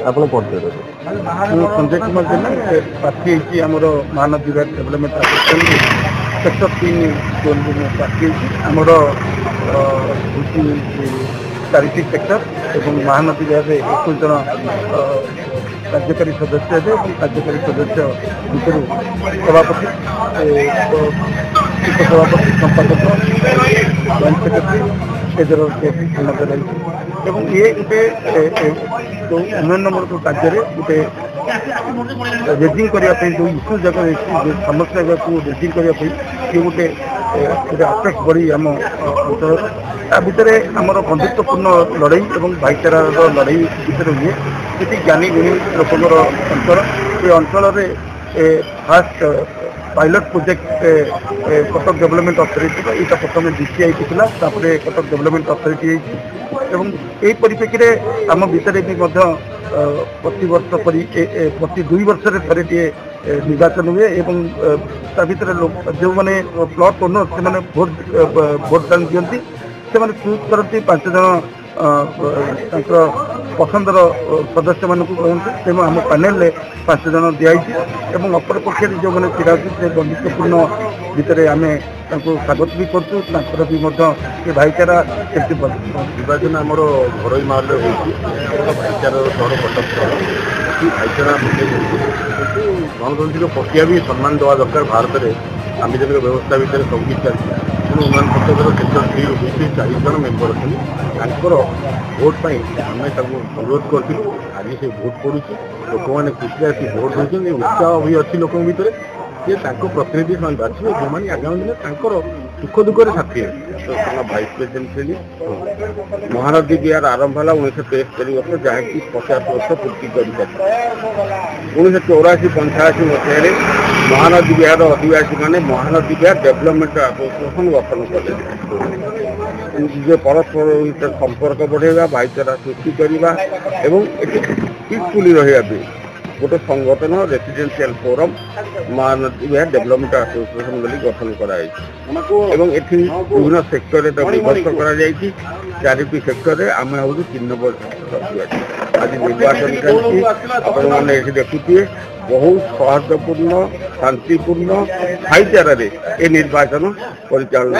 ଆପଣ ପରିଚୟ संजय कुमार जेना प्रार्थी होती आमर Mahanadi development association sector 3 zone प्रार्थी होती आमर चारिटी सेक्टर एवं महानदी विभाग 21 जन कार्यकारी सदस्य है कार्यकारी सदस्य भितर सभापति उपसभापति संपादक जॉइंट सेक्रेटरी एजर मध्य रही ये गोटे जो उन्नयन मूलक कार्य गोटे रेजिंग करने जो इश्यू जगह जो समस्या को रेजिंग करने ये गोटे आस्पेक्ट बढ़ी आम अंचल ता भितर आमर बंधुत्वपूर्ण लड़ाई और भाईचारार लड़ाई भितर हुए ये ज्ञानी गुणी लोकर अंचल ये अंचल fast pilot project Cuttack development authority यहाँ प्रथम DCI था कटक डेवलपमेंट अथॉरिटी एवं यही परिप्रेक्षी में आम भितर भी प्रति वर्ष प्रति 2 वर्ष थे टे निर्वाचन हुए और भितर जो मैंने प्लॉट ओनर से भोट दान दिखती से चूज करती 5 जन पसंदर सदस्य मानक कहते तेणु आम पैनेल 5 जन दिखाई और अपर पक्ष जो मैंने छिड़ा से बंधुत्वपूर्ण भितर आम स्वागत भी कर भी भाईचारा केमती निर्वाचन आम घर माहौल भाईचार सहर कटक भाईचारा गणतांत्रिक प्रक्रिया भी सम्मान देवा दरकार भारत में साम्विधानिक व्यवस्था भितर सब किसी चलती तेणु उन्नयन परिषद सेक्टर 3 रू 4 जन मेम्बर अच्छे भोट पर आम अनुरोध करूँ आज से भोट पड़ू लोक मैंने खुशी आसी भोट देते उत्साह भी अच्छी लोक भर ये प्रतिनिधि से बाछे जो मैंने आगामी दिन सुख दुखे साथी भाइस प्रेसिडेंट थी महानदी विहार आरंभ है 1973 वर्ष जहाँकि 50 वर्ष पूर्ति कर 1984-85 मसीह महानदी विहार अधिवासी मैंने महानदी विहार डेवलपमेंट एसोसिएशन गठन कले परस्पर भर संपर्क बढ़ेगा भाईचारा सृष्टि करवा पीसफुली रहा गोटे संगठन रेसिडेंशियल फोरम महानदी विहार डेवलपमेंट एसोसिएशन बोली गठन कराई विभिन्न सेक्टर विभक्त कर 4टी सेक्टर आम हूँ 3 नंबर आज निर्वाचन चलती देखुए बहुत सौहार्दपूर्ण शांतिपूर्ण भाईचारा ये निर्वाचन परिचालन।